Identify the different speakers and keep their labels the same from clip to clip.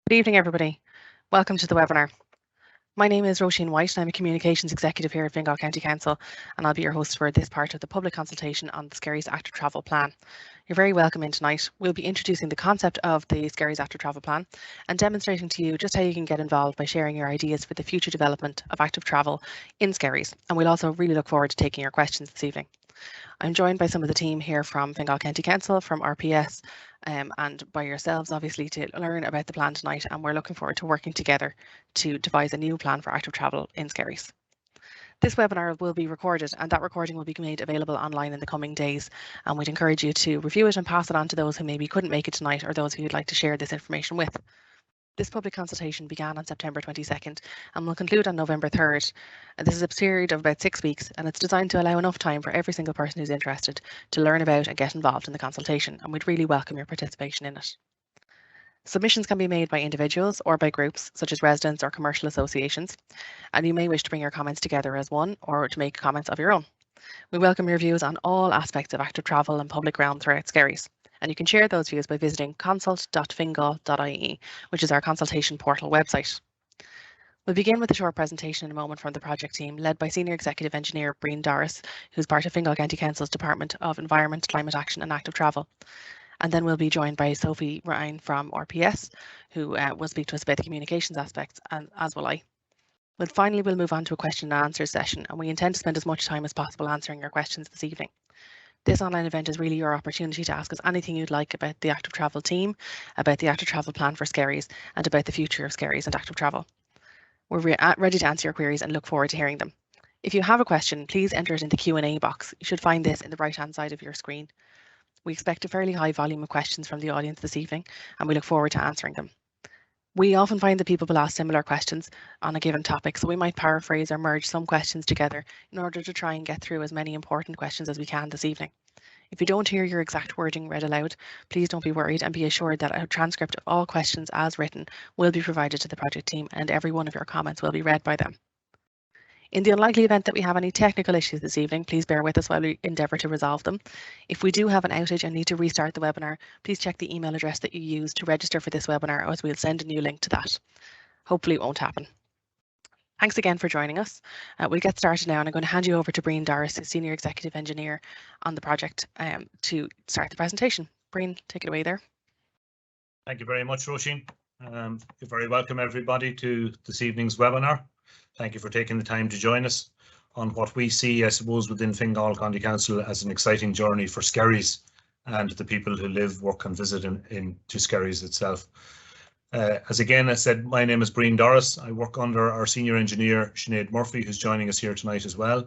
Speaker 1: Good evening, everybody. Welcome to the webinar. My name is Roisin White and I'm a Communications Executive here at Fingal County Council, and I'll be your host for this part of the public consultation on the Skerries Active Travel Plan. You're very welcome in tonight. We'll be introducing the concept of the Skerries Active Travel Plan and demonstrating to you just how you can get involved by sharing your ideas for the future development of active travel in Skerries, and we'll also really look forward to taking your questions this evening. I'm joined by some of the team here from Fingal County Council, from RPS, and by yourselves, obviously, to learn about the plan tonight. And we're looking forward to working together to devise a new plan for active travel in Skerries. This webinar will be recorded, and that recording will be made available online in the coming days. And we'd encourage you to review it and pass it on to those who maybe couldn't make it tonight or those who you'd like to share this information with. This public consultation began on September 22nd and will conclude on November 3rd. This is a period of about 6 weeks, and it's designed to allow enough time for every single person who's interested to learn about and get involved in the consultation, and we'd really welcome your participation in it. Submissions can be made by individuals or by groups, such as residents or commercial associations, and you may wish to bring your comments together as one or to make comments of your own. We welcome your views on all aspects of active travel and public realm throughout Skerries, and you can share those views by visiting consult.fingal.ie, which is our consultation portal website. We'll begin with a short presentation in a moment from the project team, led by Senior Executive Engineer Breen Doris, who's part of Fingal County Council's Department of Environment, Climate Action and Active Travel. And then we'll be joined by Sophie Ryan from RPS, who will speak to us about the communications aspects, and as will I. Finally, we'll move on to a question and answer session, and we intend to spend as much time as possible answering your questions this evening. This online event is really your opportunity to ask us anything you'd like about the active travel team, about the active travel plan for Skerries, and about the future of Skerries and active travel. We're ready to answer your queries and look forward to hearing them. If you have a question, please enter it in the Q&A box. You should find this in the right-hand side of your screen. We expect a fairly high volume of questions from the audience this evening, and we look forward to answering them. We often find that people will ask similar questions on a given topic, so we might paraphrase or merge some questions together in order to try and get through as many important questions as we can this evening. If you don't hear your exact wording read aloud, please don't be worried and be assured that a transcript of all questions as written will be provided to the project team, and every one of your comments will be read by them. In the unlikely event that we have any technical issues this evening, please bear with us while we endeavour to resolve them. If we do have an outage and need to restart the webinar, please check the email address that you used to register for this webinar, as we'll send a new link to that. Hopefully it won't happen. Thanks again for joining us. We'll get started now, and I'm going to hand you over to Breen Doris, who's Senior Executive Engineer on the project, to start the presentation. Breen, take it away there.
Speaker 2: Thank you very much, Roisin. You're very welcome, everybody, to this evening's webinar. Thank you for taking the time to join us on what we see, I suppose, within Fingal County Council as an exciting journey for Skerries and the people who live, work and visit to Skerries itself. As again, I said, my name is Breen Doris. I work under our Senior Engineer, Sinead Murphy, who's joining us here tonight as well,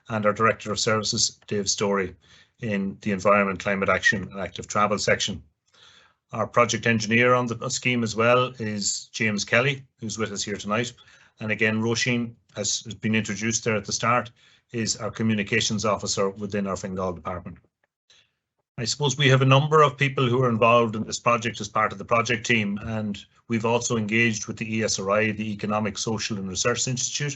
Speaker 2: and our Director of Services, Dave Story, in the Environment, Climate Action and Active Travel section. Our project engineer on the scheme as well is James Kelly, who's with us here tonight. And again, Roisin has been introduced there at the start, is our communications officer within our Fingal department. I suppose we have a number of people who are involved in this project as part of the project team, and we've also engaged with the ESRI, the Economic, Social and Research Institute,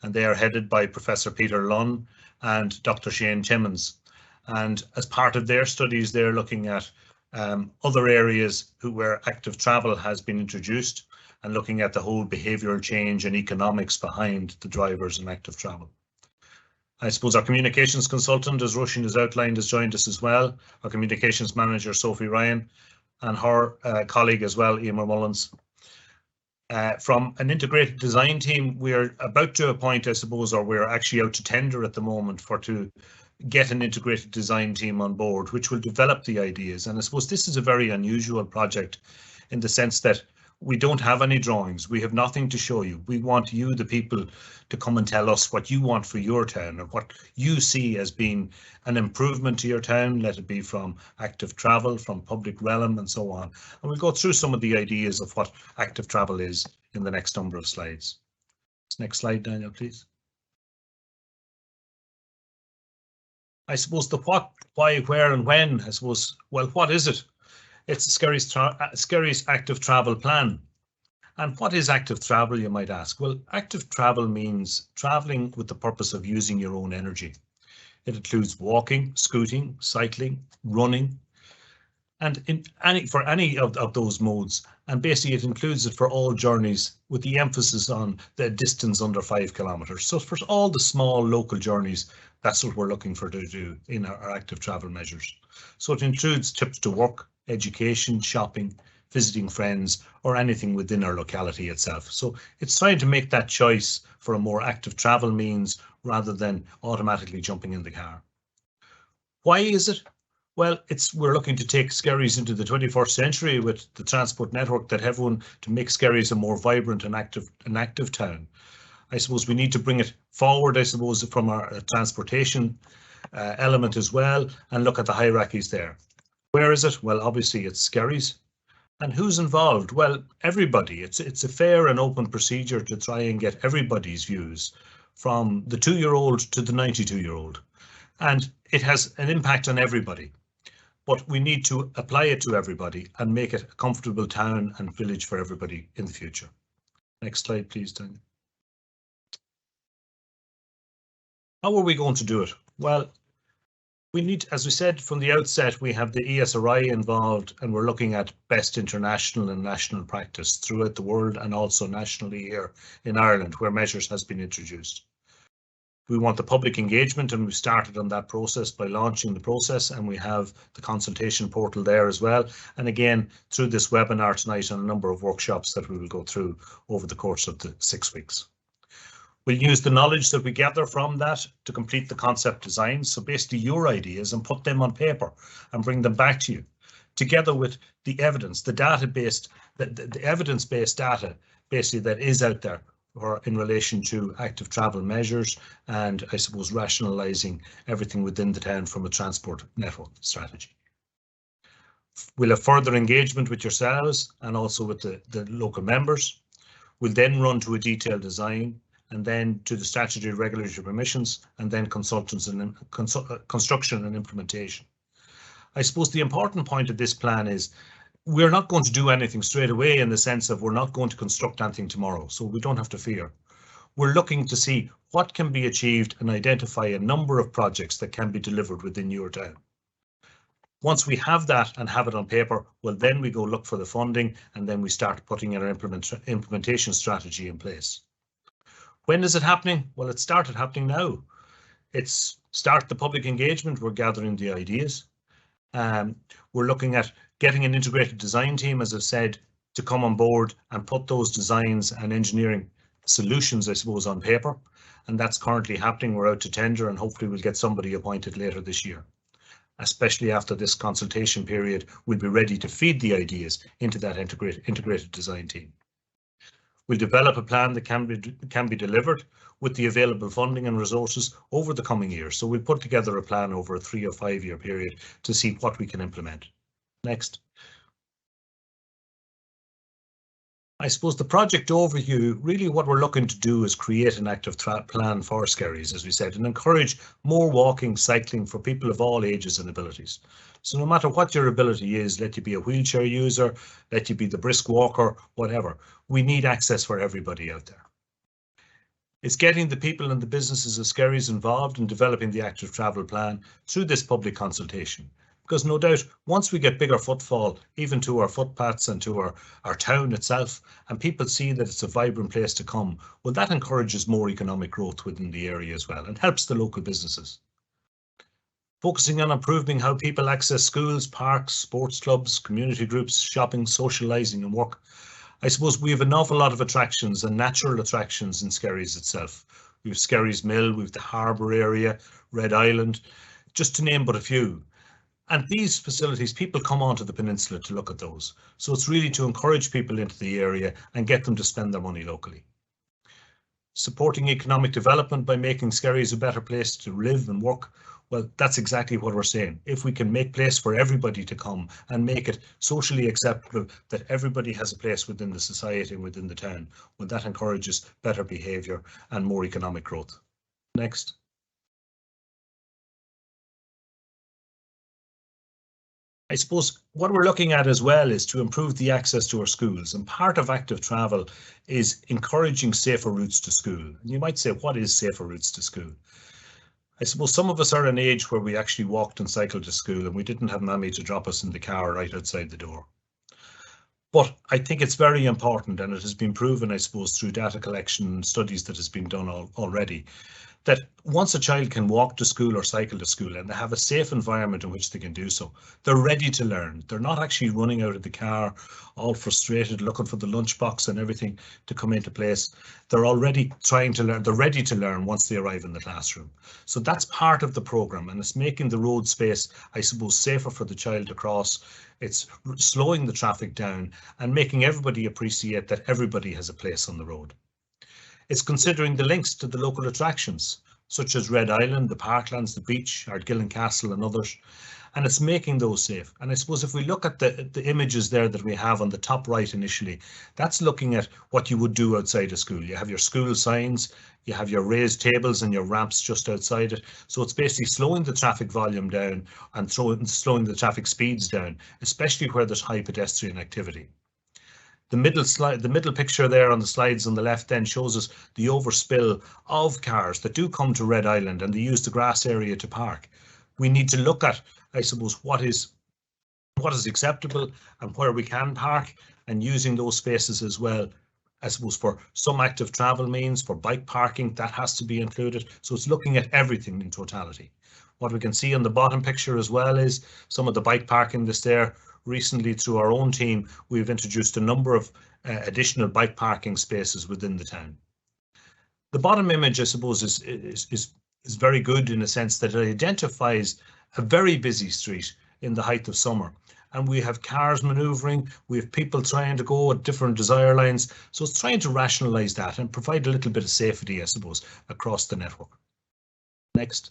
Speaker 2: and they are headed by Professor Peter Lunn and Dr. Shane Timmins. And as part of their studies, they're looking at other areas where active travel has been introduced and looking at the whole behavioural change and economics behind the drivers in active travel. I suppose our communications consultant, as Roisin has outlined, has joined us as well, our communications manager, Sophie Ryan, and her colleague as well, Emer Mullins. From an integrated design team, we're about to appoint, I suppose, or we're actually out to tender at the moment to get an integrated design team on board, which will develop the ideas. And I suppose this is a very unusual project in the sense that we don't have any drawings. We have nothing to show you. We want you, the people, to come and tell us what you want for your town or what you see as being an improvement to your town, let it be from active travel, from public realm and so on. And we'll go through some of the ideas of what active travel is in the next number of slides. Next slide, Daniel, please. I suppose the what, why, where and when, I suppose, well, what is it? It's the Skerries Active Travel Plan. And what is active travel, you might ask? Well, active travel means travelling with the purpose of using your own energy. It includes walking, scooting, cycling, running, and for any of those modes, and basically it includes it for all journeys with the emphasis on the distance under 5 kilometres. So for all the small local journeys, that's what we're looking for to do in our active travel measures. So it includes trips to work, education, shopping, visiting friends, or anything within our locality itself. So it's trying to make that choice for a more active travel means rather than automatically jumping in the car. Why is it? Well, we're looking to take Skerries into the 21st century with the transport network that have one to make Skerries a more vibrant and active town. I suppose we need to bring it forward, I suppose, from our transportation element as well, and look at the hierarchies there. Where is it? Well, obviously it's Skerries. And who's involved? Well, everybody. It's a fair and open procedure to try and get everybody's views, from the 2-year-old to the 92-year-old. And it has an impact on everybody. But we need to apply it to everybody and make it a comfortable town and village for everybody in the future. Next slide, please, Tanya. How are we going to do it? Well, we need, as we said from the outset, we have the ESRI involved, and we're looking at best international and national practice throughout the world and also nationally here in Ireland, where measures has been introduced. We want the public engagement, and we've started on that process by launching the process, and we have the consultation portal there as well. And again, through this webinar tonight and a number of workshops that we will go through over the course of the 6 weeks. We'll use the knowledge that we gather from that to complete the concept design. So basically your ideas, and put them on paper and bring them back to you, together with the evidence, the database, the evidence-based data basically that is out there, or in relation to active travel measures, and I suppose rationalising everything within the town from a transport network strategy. We'll have further engagement with yourselves and also with the local members. We'll then run to a detailed design, and then to the statutory regulatory permissions, and then consultants and construction and implementation. I suppose the important point of this plan is we're not going to do anything straight away, in the sense of we're not going to construct anything tomorrow, so we don't have to fear. We're looking to see what can be achieved and identify a number of projects that can be delivered within your town. Once we have that and have it on paper, well, then we go look for the funding, and then we start putting our implementation strategy in place. When is it happening? Well, it started happening now. It's start the public engagement. We're gathering the ideas. We're looking at getting an integrated design team, as I've said, to come on board and put those designs and engineering solutions, I suppose, on paper. And that's currently happening. We're out to tender, and hopefully we'll get somebody appointed later this year. Especially after this consultation period, we'll be ready to feed the ideas into that integrated design team. We'll develop a plan that can be delivered with the available funding and resources over the coming years. So we'll put together a plan over a 3 or 5 year period to see what we can implement. Next. I suppose the project overview, really what we're looking to do is create an active plan for Skerries, as we said, and encourage more walking, cycling for people of all ages and abilities. So no matter what your ability is, let you be a wheelchair user, let you be the brisk walker, whatever, we need access for everybody out there. It's getting the people and the businesses of Skerries involved in developing the active travel plan through this public consultation. Because no doubt, once we get bigger footfall, even to our footpaths and to our town itself, and people see that it's a vibrant place to come, well, that encourages more economic growth within the area as well, and helps the local businesses. Focusing on improving how people access schools, parks, sports clubs, community groups, shopping, socialising and work. I suppose we have an awful lot of attractions and natural attractions in Skerries itself. We have Skerries Mill, we have the harbour area, Red Island, just to name but a few. And these facilities, people come onto the peninsula to look at those. So it's really to encourage people into the area and get them to spend their money locally. Supporting economic development by making Skerries a better place to live and work. Well, that's exactly what we're saying. If we can make place for everybody to come and make it socially acceptable that everybody has a place within the society and within the town, well, that encourages better behaviour and more economic growth. Next. I suppose what we're looking at as well is to improve the access to our schools, and part of active travel is encouraging safer routes to school. And you might say, what is safer routes to school? I suppose some of us are an age where we actually walked and cycled to school and we didn't have mammy to drop us in the car right outside the door. But I think it's very important, and it has been proven, I suppose, through data collection and studies that has been done already, that once a child can walk to school or cycle to school and they have a safe environment in which they can do so, they're ready to learn. They're not actually running out of the car, all frustrated, looking for the lunchbox and everything to come into place. They're already trying to learn. They're ready to learn once they arrive in the classroom. So that's part of the programme, and it's making the road space, I suppose, safer for the child to cross. It's slowing the traffic down and making everybody appreciate that everybody has a place on the road. It's considering the links to the local attractions, such as Red Island, the Parklands, the beach, Ardgillan Castle and others, and it's making those safe. And I suppose if we look at the images there that we have on the top right initially, that's looking at what you would do outside a school. You have your school signs, you have your raised tables and your ramps just outside it. So it's basically slowing the traffic volume down and slowing the traffic speeds down, especially where there's high pedestrian activity. The middle picture there on the slides on the left then shows us the overspill of cars that do come to Red Island and they use the grass area to park. We need to look at, I suppose, what is acceptable and where we can park, and using those spaces as well. I suppose for some active travel means, for bike parking, that has to be included. So it's looking at everything in totality. What we can see on the bottom picture as well is some of the bike parking that's there. Recently, through our own team, we've introduced a number of additional bike parking spaces within the town. The bottom image, I suppose, is very good in a sense that it identifies a very busy street in the height of summer. And we have cars manoeuvring, we have people trying to go at different desire lines. So it's trying to rationalise that and provide a little bit of safety, I suppose, across the network. Next.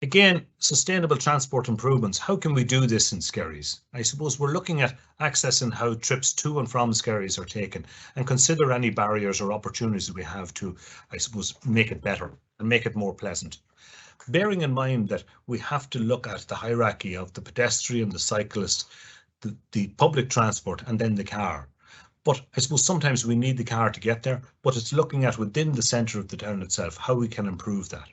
Speaker 2: Again, sustainable transport improvements. How can we do this in Skerries? I suppose we're looking at access and how trips to and from Skerries are taken, and consider any barriers or opportunities we have to, I suppose, make it better and make it more pleasant. Bearing in mind that we have to look at the hierarchy of the pedestrian, the cyclist, the public transport, and then the car. But I suppose sometimes we need the car to get there, but it's looking at within the centre of the town itself, how we can improve that.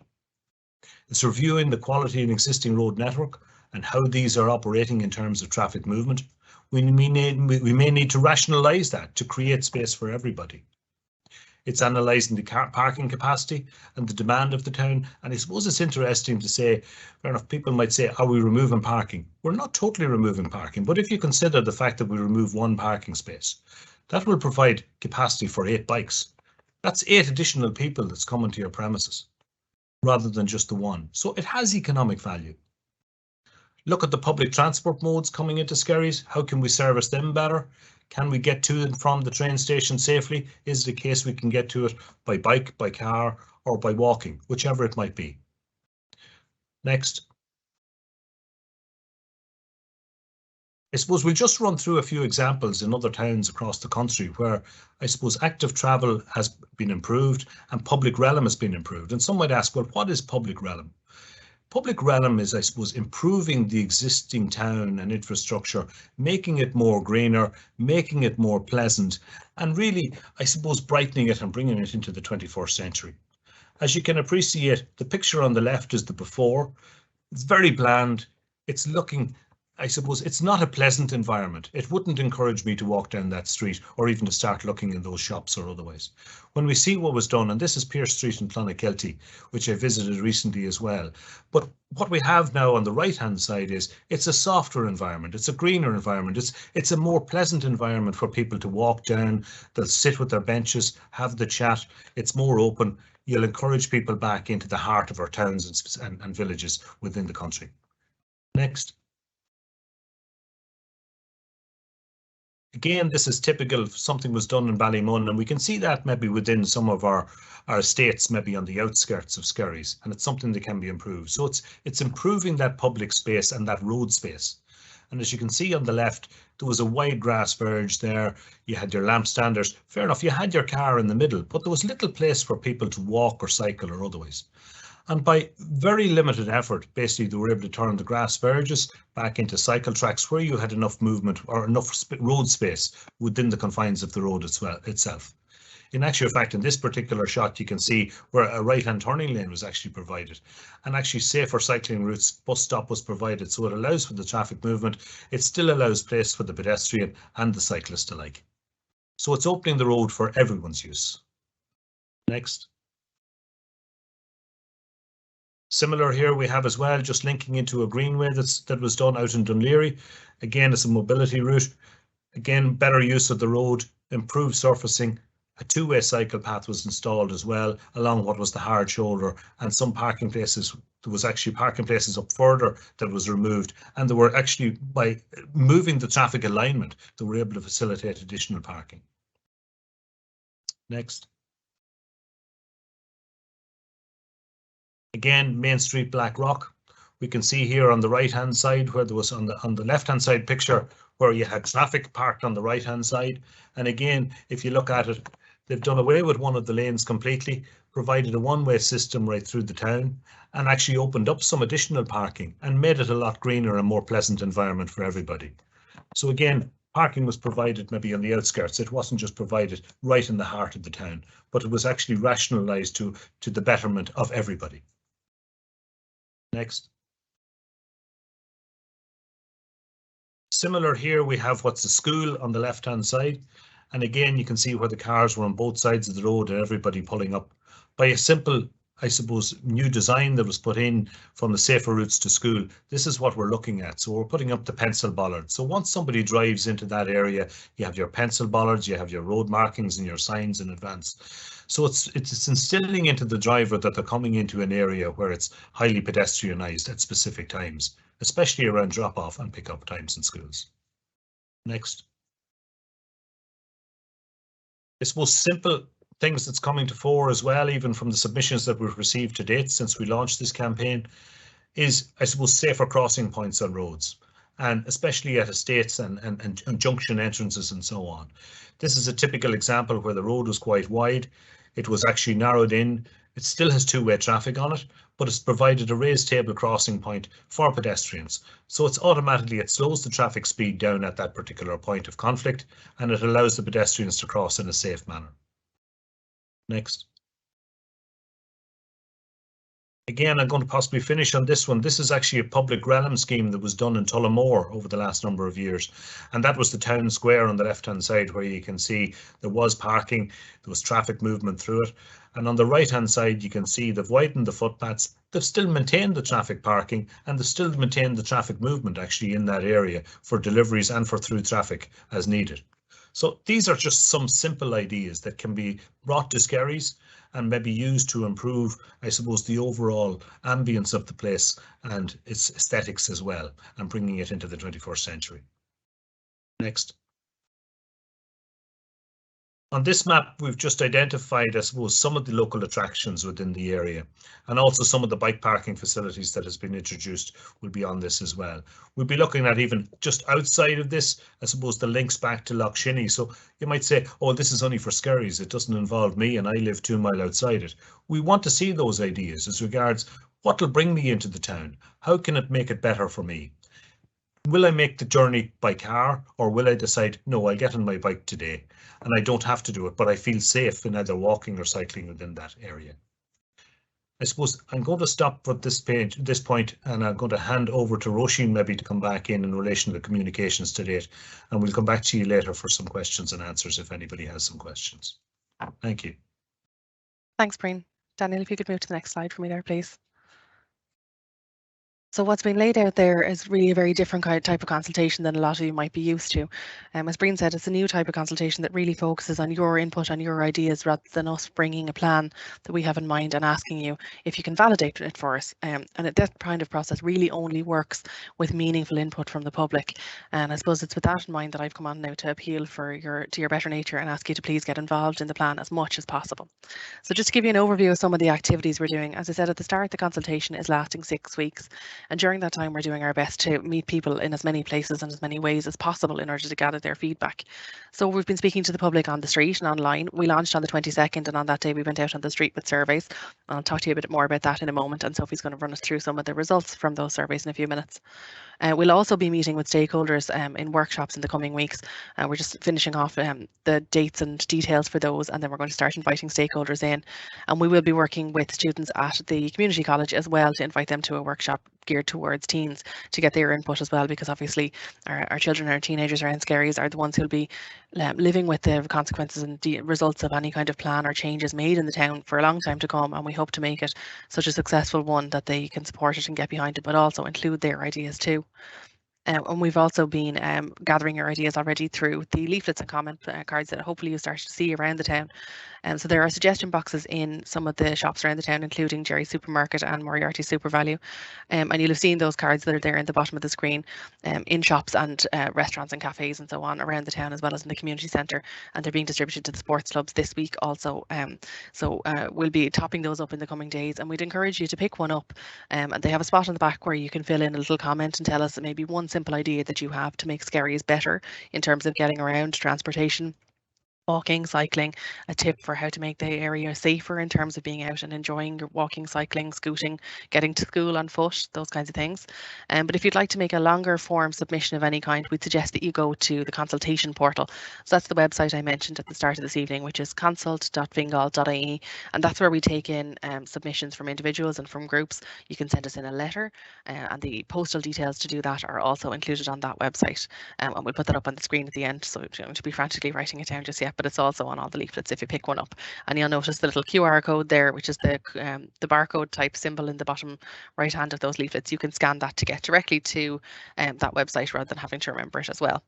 Speaker 2: It's reviewing the quality of existing road network and how these are operating in terms of traffic movement. We may need to rationalise that to create space for everybody. It's analysing the parking capacity and the demand of the town. And I suppose it's interesting to say, fair enough, people might say, are we removing parking? We're not totally removing parking, but if you consider the fact that we remove one parking space, that will provide capacity for 8 bikes. That's 8 additional people that's coming to your premises, rather than just the one. So it has economic value. Look at the public transport modes coming into Skerries. How can we service them better? Can we get to and from the train station safely? Is it a case we can get to it by bike, by car, or by walking, whichever it might be? Next. I suppose we'll just run through a few examples in other towns across the country where I suppose active travel has been improved and public realm has been improved. And some might ask, well, what is public realm? Public realm is, I suppose, improving the existing town and infrastructure, making it more greener, making it more pleasant, and really, I suppose, brightening it and bringing it into the 21st century. As you can appreciate, the picture on the left is the before. It's very bland. It's looking, I suppose, it's not a pleasant environment. It wouldn't encourage me to walk down that street or even to start looking in those shops or otherwise. When we see what was done, and this is Pierce Street in Clonakilty, which I visited recently as well. But what we have now on the right-hand side is it's a softer environment. It's a greener environment. It's a more pleasant environment for people to walk down. They'll sit with their benches, have the chat. It's more open. You'll encourage people back into the heart of our towns and villages within the country. Next. Again, this is typical of something was done in Ballymun, and we can see that maybe within some of our estates, maybe on the outskirts of Skerries, and it's something that can be improved. So it's improving that public space and that road space. And as you can see on the left, there was a wide grass verge there. You had your lamp standers. Fair enough, you had your car in the middle, but there was little place for people to walk or cycle or otherwise. And by very limited effort, basically they were able to turn the grass verges back into cycle tracks where you had enough movement or enough road space within the confines of the road itself. In actual fact, in this particular shot, you can see where a right-hand turning lane was actually provided, and actually safer cycling routes, bus stop was provided, so it allows for the traffic movement. It still allows place for the pedestrian and the cyclist alike. So it's opening the road for everyone's use. Next. Similar here we have as well, just linking into a greenway that was done out in Dunleary. Again, it's a mobility route. Again, better use of the road, improved surfacing. A two-way cycle path was installed as well along what was the hard shoulder, and some parking places, there was actually parking places up further that was removed, and they were actually, by moving the traffic alignment, they were able to facilitate additional parking. Next. Again, Main Street Blackrock. We can see here on the right hand side where there was on the left hand side picture where you had traffic parked on the right hand side. And again, if you look at it, they've done away with one of the lanes completely, provided a one-way system right through the town, and actually opened up some additional parking and made it a lot greener and more pleasant environment for everybody. So again, parking was provided maybe on the outskirts. It wasn't just provided right in the heart of the town, but it was actually rationalised to the betterment of everybody. Next. Similar here, we have what's the school on the left hand side. And again, you can see where the cars were on both sides of the road and everybody pulling up. By a simple, I suppose, new design that was put in from the safer routes to school, this is what we're looking at. So we're putting up the pencil bollards. So once somebody drives into that area, you have your pencil bollards, you have your road markings and your signs in advance. So it's instilling into the driver that they're coming into an area where it's highly pedestrianised at specific times, especially around drop-off and pick-up times in schools. Next. It's most simple things that's coming to fore as well, even from the submissions that we've received to date since we launched this campaign, is, I suppose, safer crossing points on roads, and especially at estates and junction entrances and so on. This is a typical example where the road was quite wide. It was actually narrowed in. It still has two-way traffic on it, but it's provided a raised table crossing point for pedestrians. So it's automatically, it slows the traffic speed down at that particular point of conflict, and it allows the pedestrians to cross in a safe manner. Next. Again, I'm going to possibly finish on this one. This is actually a public realm scheme that was done in Tullamore over the last number of years. And that was the town square on the left-hand side where you can see there was parking, there was traffic movement through it. And on the right-hand side, you can see they've widened the footpaths. They've still maintained the traffic parking, and they've still maintained the traffic movement actually in that area for deliveries and for through traffic as needed. So these are just some simple ideas that can be brought to Skerries and maybe used to improve, I suppose, the overall ambience of the place and its aesthetics as well, and bringing it into the 21st century. Next. On this map, we've just identified, I suppose, some of the local attractions within the area, and also some of the bike parking facilities that has been introduced will be on this as well. We'll be looking at even just outside of this, I suppose, the links back to Lough Shinny. So you might say, oh, this is only for Skerries. It doesn't involve me and I live 2 miles outside it. We want to see those ideas as regards what will bring me into the town. How can it make it better for me? Will I make the journey by car, or will I decide, no, I'll get on my bike today and I don't have to do it, but I feel safe in either walking or cycling within that area? I suppose I'm going to stop at this point, and I'm going to hand over to Roisin maybe to come back in relation to the communications to date, and we'll come back to you later for some questions and answers if anybody has some questions. Thank you.
Speaker 1: Thanks, Breen. Daniel, if you could move to the next slide for me there, please. So what's been laid out there is really a very different type of consultation than a lot of you might be used to. As Breen said, it's a new type of consultation that really focuses on your input and your ideas rather than us bringing a plan that we have in mind and asking you if you can validate it for us. And that kind of process really only works with meaningful input from the public. And I suppose it's with that in mind that I've come on now to appeal to your better nature and ask you to please get involved in the plan as much as possible. So just to give you an overview of some of the activities we're doing, as I said at the start, the consultation is lasting 6 weeks. And during that time, we're doing our best to meet people in as many places and as many ways as possible in order to gather their feedback. So we've been speaking to the public on the street and online. We launched on the 22nd, and on that day we went out on the street with surveys. I'll talk to you a bit more about that in a moment, and Sophie's going to run us through some of the results from those surveys in a few minutes. We'll also be meeting with stakeholders in workshops in the coming weeks. We're just finishing off the dates and details for those, and then we're going to start inviting stakeholders in. And we will be working with students at the community college as well to invite them to a workshop geared towards teens to get their input as well, because obviously our children and our teenagers around Skerries are the ones who'll be living with the consequences and the results of any kind of plan or changes made in the town for a long time to come, and we hope to make it such a successful one that they can support it and get behind it, but also include their ideas too. And we've also been gathering your ideas already through the leaflets and comment cards that hopefully you start to see around the town. So there are suggestion boxes in some of the shops around the town, including Jerry's Supermarket and Moriarty SuperValue. And you'll have seen those cards that are there in the bottom of the screen in shops and restaurants and cafes and so on around the town, as well as in the community centre. And they're being distributed to the sports clubs this week also. So we'll be topping those up in the coming days, and we'd encourage you to pick one up. And they have a spot on the back where you can fill in a little comment and tell us maybe one simple idea that you have to make Skerries better in terms of getting around, transportation, walking, cycling, a tip for how to make the area safer in terms of being out and enjoying your walking, cycling, scooting, getting to school on foot, those kinds of things. But if you'd like to make a longer form submission of any kind, we'd suggest that you go to the Consultation portal. So that's the website I mentioned at the start of this evening, which is consult.fingal.ie, and that's where we take in submissions from individuals and from groups. You can send us in a letter, and the postal details to do that are also included on that website. And we'll put that up on the screen at the end, so you're going to be frantically writing it down just yet, but it's also on all the leaflets if you pick one up. And you'll notice the little QR code there, which is the barcode type symbol in the bottom right hand of those leaflets. You can scan that to get directly to that website rather than having to remember it as well.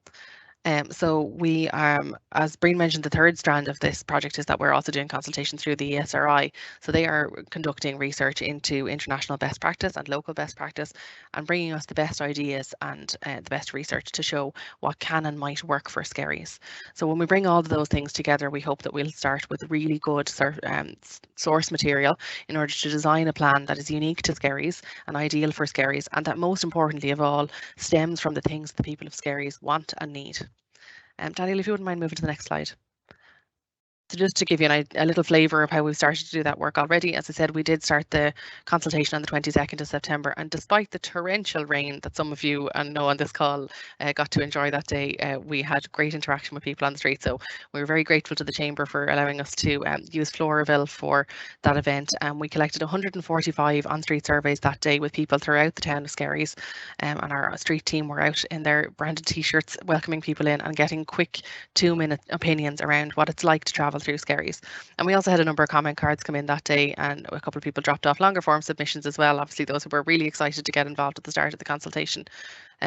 Speaker 1: So we, as Breen mentioned, the third strand of this project is that we're also doing consultation through the ESRI. So they are conducting research into international best practice and local best practice, and bringing us the best ideas and the best research to show what can and might work for Skerries. So when we bring all of those things together, we hope that we'll start with really good source material in order to design a plan that is unique to Skerries and ideal for Skerries, and that most importantly of all stems from the things the people of Skerries want and need. Daniel, if you wouldn't mind moving to the next slide. So just to give you a little flavour of how we've started to do that work already, as I said, we did start the consultation on the 22nd of September, and despite the torrential rain that some of you know on this call got to enjoy that day, we had great interaction with people on the street. So we were very grateful to the Chamber for allowing us to use Floraville for that event, and we collected 145 on-street surveys that day with people throughout the town of Skerries, and our street team were out in their branded t-shirts welcoming people in and getting quick 2-minute opinions around what it's like to travel through Skerries. And we also had a number of comment cards come in that day, and a couple of people dropped off longer form submissions as well, obviously those who were really excited to get involved at the start of the consultation.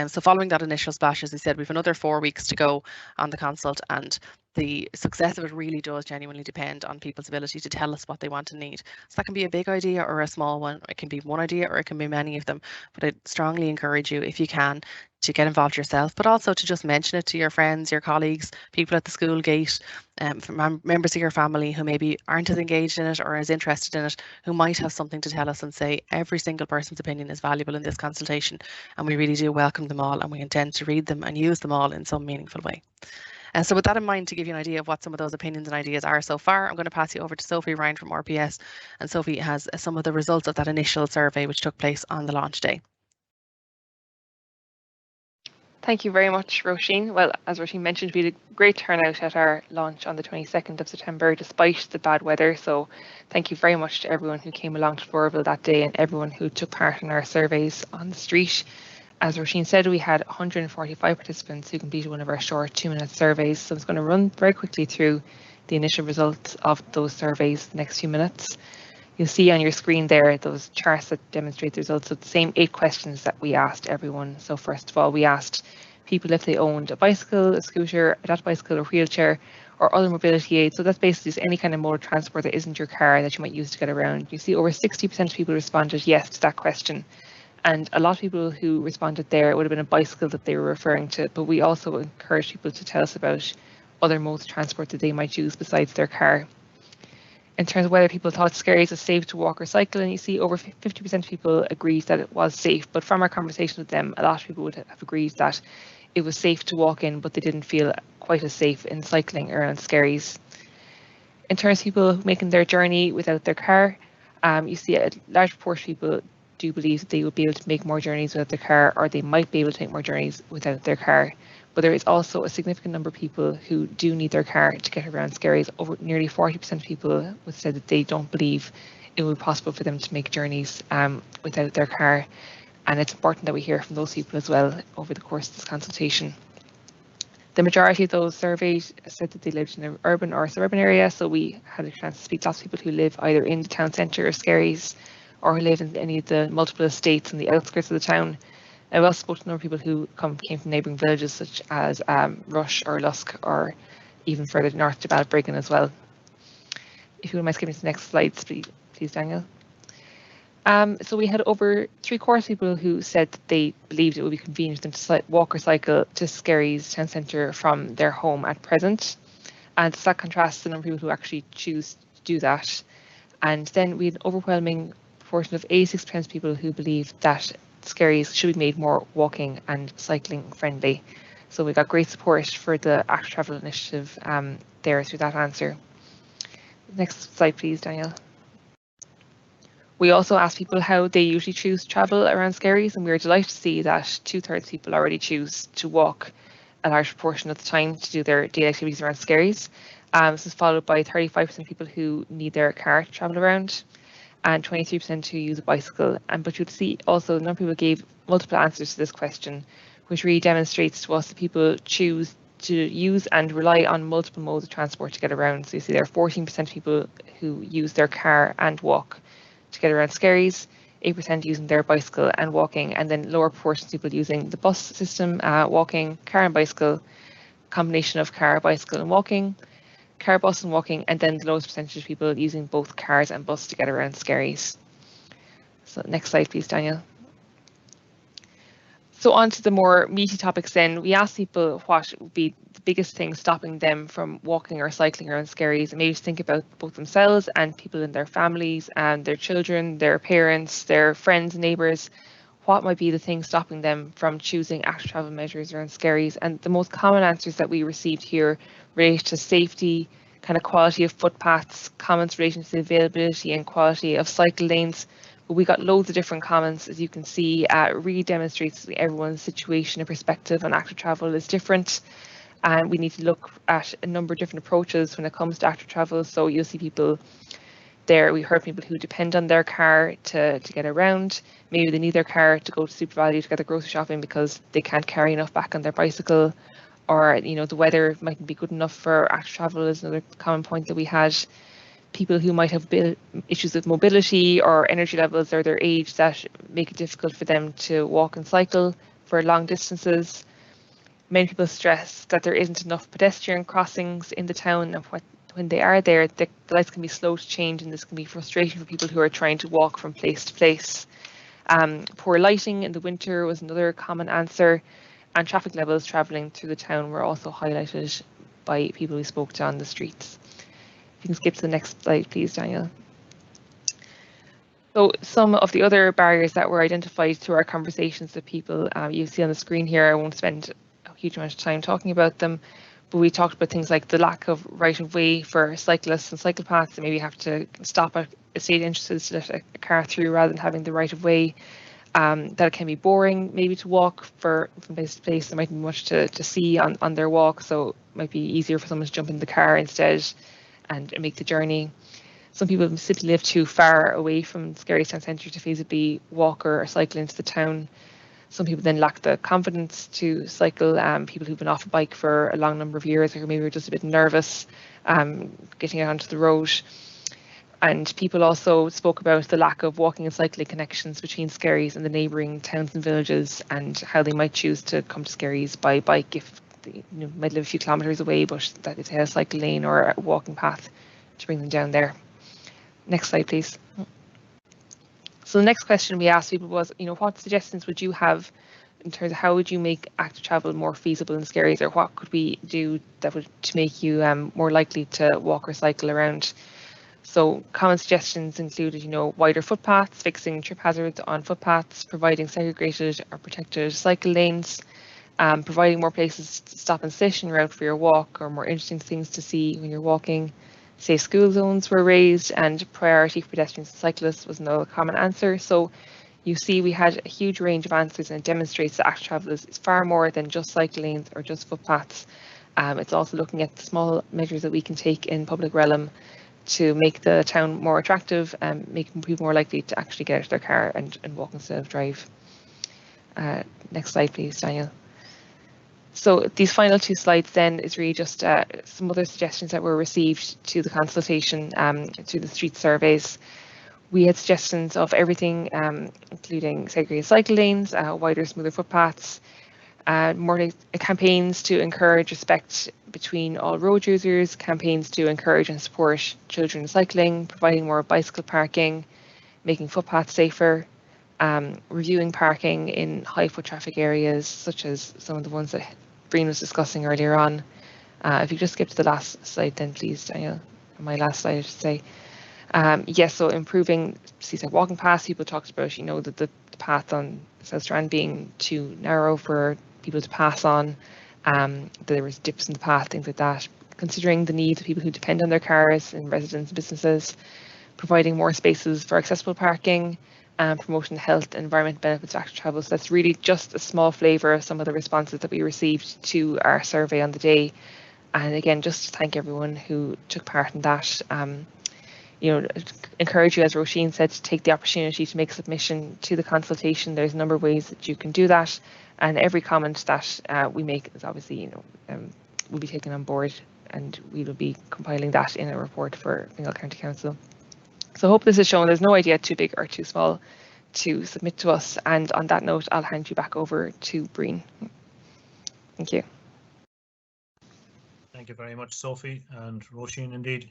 Speaker 1: So following that initial splash, as I said, we've another 4 weeks to go on the consult, and the success of it really does genuinely depend on people's ability to tell us what they want and need. So that can be a big idea or a small one. It can be one idea or it can be many of them. But I'd strongly encourage you, if you can, to get involved yourself, but also to just mention it to your friends, your colleagues, people at the school gate, members of your family who maybe aren't as engaged in it or as interested in it, who might have something to tell us, and say every single person's opinion is valuable in this consultation, and we really do welcome them all, and we intend to read them and use them all in some meaningful way. And so with that in mind, to give you an idea of what some of those opinions and ideas are so far, I'm going to pass you over to Sophie Ryan from RPS, and Sophie has some of the results of that initial survey which took place on the launch day.
Speaker 3: Thank you very much, Roisin. Well, as Roisin mentioned, we had a great turnout at our launch on the 22nd of September, despite the bad weather. So thank you very much to everyone who came along to Floraville that day and everyone who took part in our surveys on the street. As Roisin said, we had 145 participants who completed one of our short 2-minute surveys. So I'm just going to run very quickly through the initial results of those surveys the next few minutes. You'll see on your screen there those charts that demonstrate the results of the same 8 questions that we asked everyone. So first of all, we asked people if they owned a bicycle, a scooter, a bicycle or wheelchair, or other mobility aids. So that's basically just any kind of mode of transport that isn't your car that you might use to get around. You see over 60% of people responded yes to that question. And a lot of people who responded there, it would have been a bicycle that they were referring to, but we also encourage people to tell us about other modes of transport that they might use besides their car. In terms of whether people thought Skerries was safe to walk or cycle, and you see over 50% of people agreed that it was safe, but from our conversation with them, a lot of people would have agreed that it was safe to walk in, but they didn't feel quite as safe in cycling around Skerries. In terms of people making their journey without their car, you see a large proportion of people do believe that they will be able to make more journeys without their car, or they might be able to make more journeys without their car. But there is also a significant number of people who do need their car to get around Skerries. Over nearly 40% of people would say that they don't believe it will be possible for them to make journeys without their car. And it's important that we hear from those people as well over the course of this consultation. The majority of those surveyed said that they lived in an urban or suburban area, so we had a chance to speak to lots of people who live either in the town centre or Skerries, or who live in any of the multiple estates on the outskirts of the town. I also spoke to a number of people who came from neighbouring villages such as Rush or Lusk, or even further north to Balbriggan as well. If you wouldn't mind skipping to the next slides, please, Daniel. So we had over 3/4 of people who said that they believed it would be convenient for them to walk or cycle to Skerries town centre from their home at present. And that contrasts the number of people who actually choose to do that. And then we had an overwhelming proportion of 86% of people who believe that Skerries should be made more walking and cycling friendly. So we got great support for the Active Travel initiative there through that answer. Next slide, please, Daniel. We also asked people how they usually choose to travel around Skerries, and we were delighted to see that 2/3 of people already choose to walk a large proportion of the time to do their daily activities around Skerries. This is followed by 35% of people who need their car to travel around, and 23% who use a bicycle. But you'll see also a number of people gave multiple answers to this question, which really demonstrates to us that people choose to use and rely on multiple modes of transport to get around. So you see there are 14% of people who use their car and walk to get around Skerries, 8% using their bicycle and walking, and then lower proportions of people using the bus system, walking, car and bicycle, combination of car, bicycle and walking, car, bus and walking, and then the lowest percentage of people using both cars and bus to get around Skerries. So next slide, please, Daniel. So on to the more meaty topics then. We asked people what would be the biggest thing stopping them from walking or cycling around Skerries, and maybe just think about both themselves and people in their families and their children, their parents, their friends, neighbours. What might be the thing stopping them from choosing active travel measures around Skerries? And the most common answers that we received here relate to safety, kind of quality of footpaths, comments relating to the availability and quality of cycle lanes. But we got loads of different comments, as you can see. Really demonstrates that everyone's situation and perspective on active travel is different, and we need to look at a number of different approaches when it comes to active travel. So you'll see people there, we heard people who depend on their car to get around. Maybe they need their car to go to Super Value to get their grocery shopping because they can't carry enough back on their bicycle, or the weather mightn't be good enough for active travel is another common point that we had. People who might have issues with mobility or energy levels or their age that make it difficult for them to walk and cycle for long distances. Many people stress that there isn't enough pedestrian crossings in the town, and when they are there, the lights can be slow to change, and this can be frustrating for people who are trying to walk from place to place. Poor lighting in the winter was another common answer, and traffic levels travelling through the town were also highlighted by people we spoke to on the streets. If you can skip to the next slide, please, Daniel. So some of the other barriers that were identified through our conversations with people, you see on the screen here. I won't spend a huge amount of time talking about them, but we talked about things like the lack of right-of-way for cyclists and cycle paths, and maybe have to stop at estate entrances to let a car through rather than having the right-of-way. That it can be boring maybe to walk from place to place. There mightn't be much to see on their walk, so it might be easier for someone to jump in the car instead and make the journey. Some people simply live too far away from Skerries town centre to feasibly walk or cycle into the town. Some people then lack the confidence to cycle. People who've been off a bike for a long number of years, or maybe are just a bit nervous getting out onto the road. And people also spoke about the lack of walking and cycling connections between Skerries and the neighbouring towns and villages, and how they might choose to come to Skerries by bike if they might live a few kilometres away, but that if they had a cycle lane or a walking path to bring them down there. Next slide, please. So the next question we asked people was, what suggestions would you have in terms of how would you make active travel more feasible in Skerries, or what could we do that would to make you more likely to walk or cycle around? So common suggestions included, wider footpaths, fixing trip hazards on footpaths, providing segregated or protected cycle lanes, providing more places to stop and sit en route for your walk, or more interesting things to see when you're walking. Safe school zones were raised, and priority for pedestrians and cyclists was another common answer. So you see we had a huge range of answers, and it demonstrates that active travel is far more than just cycle lanes or just footpaths. It's also looking at the small measures that we can take in public realm to make the town more attractive and make people more likely to actually get out of their car and walk instead of drive. Next slide, please, Daniel. So these final 2 slides then is really just some other suggestions that were received to the consultation through the street surveys. We had suggestions of everything, including segregated cycle lanes, wider, smoother footpaths, more campaigns to encourage respect between all road users, campaigns to encourage and support children cycling, providing more bicycle parking, making footpaths safer, reviewing parking in high foot traffic areas, such as some of the ones that Breen was discussing earlier on. If you just skip to the last slide then, please, Daniel. My last slide, I should say. Yes, so improving seaside walking paths. People talked about, that the path on South Strand being too narrow for people to pass on. There was dips in the path, things like that. Considering the needs of people who depend on their cars in residents and businesses, providing more spaces for accessible parking, and promoting the health and environmental benefits of active travel. So that's really just a small flavour of some of the responses that we received to our survey on the day. And again, just to thank everyone who took part in that. Encourage you, as Roisin said, to take the opportunity to make a submission to the consultation. There's a number of ways that you can do that, and every comment that we make is obviously, will be taken on board, and we will be compiling that in a report for Fingal County Council. So I hope this has shown there's no idea too big or too small to submit to us. And on that note, I'll hand you back over to Breen. Thank you.
Speaker 2: Thank you very much, Sophie and Roisin, indeed.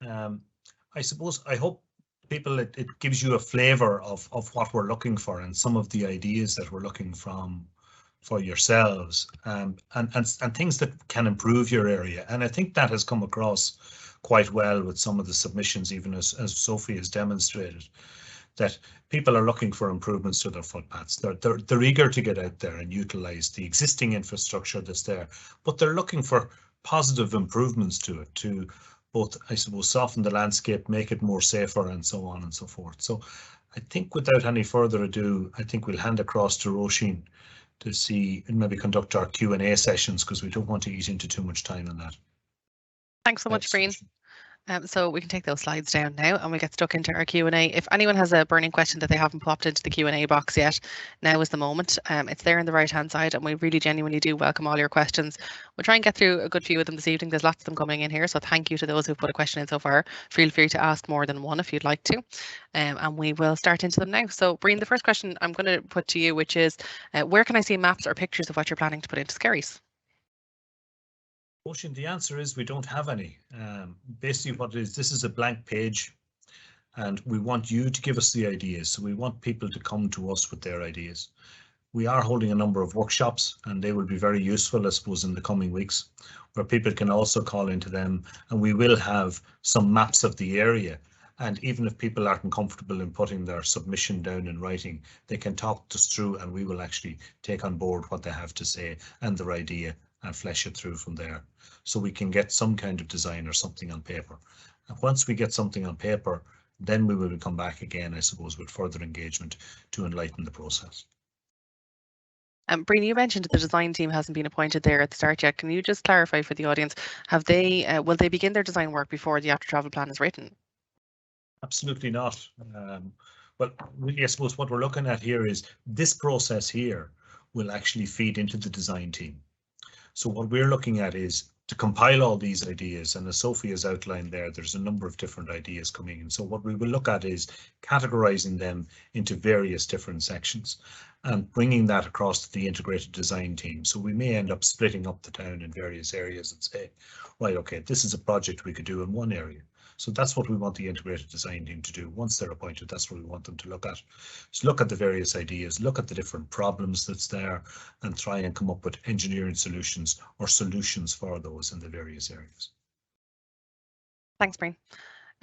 Speaker 2: I hope people, it gives you a flavour of what we're looking for and some of the ideas that we're looking for yourselves, and things that can improve your area. And I think that has come across quite well with some of the submissions, even as Sophie has demonstrated, that people are looking for improvements to their footpaths. They're eager to get out there and utilise the existing infrastructure that's there, but they're looking for positive improvements to it, to both, I suppose, soften the landscape, make it more safer, and so on and so forth. So I think without any further ado, I think we'll hand across to Roisin to see and maybe conduct our Q&A sessions, because we don't want to eat into too much time on that.
Speaker 1: Thanks so much, Breen. So we can take those slides down now and we'll get stuck into our Q&A. If anyone has a burning question that they haven't popped into the Q&A box yet, now is the moment. It's there on the right hand side, and we really genuinely do welcome all your questions. We'll try and get through a good few of them this evening. There's lots of them coming in here, so thank you to those who've put a question in so far. Feel free to ask more than one if you'd like to, and we will start into them now. So Breen, the first question I'm going to put to you, which is, where can I see maps or pictures of what you're planning to put into Skerries?
Speaker 2: Ocean, the answer is we don't have any. Basically what it is, this is a blank page, and we want you to give us the ideas. So we want people to come to us with their ideas. We are holding a number of workshops, and they will be very useful, I suppose, in the coming weeks, where people can also call into them, and we will have some maps of the area. And even if people aren't comfortable in putting their submission down in writing, they can talk us through, and we will actually take on board what they have to say and their idea and flesh it through from there. So we can get some kind of design or something on paper. And once we get something on paper, then we will come back again, I suppose, with further engagement to enlighten the process.
Speaker 1: Breen, you mentioned that the design team hasn't been appointed there at the start yet. Can you just clarify for the audience, have they, will they begin their design work before the after travel plan is written?
Speaker 2: Absolutely not. Well, really, I suppose what we're looking at here is this process here will actually feed into the design team. So what we're looking at is to compile all these ideas, and as Sophie has outlined there, there's a number of different ideas coming in. So what we will look at is categorizing them into various different sections and bringing that across to the integrated design team. So we may end up splitting up the town in various areas and say, right, okay, this is a project we could do in one area. So that's what we want the integrated design team to do. Once they're appointed, that's what we want them to look at. So look at the various ideas, look at the different problems that's there, and try and come up with engineering solutions or solutions for those in the various areas.
Speaker 1: Thanks, Breen.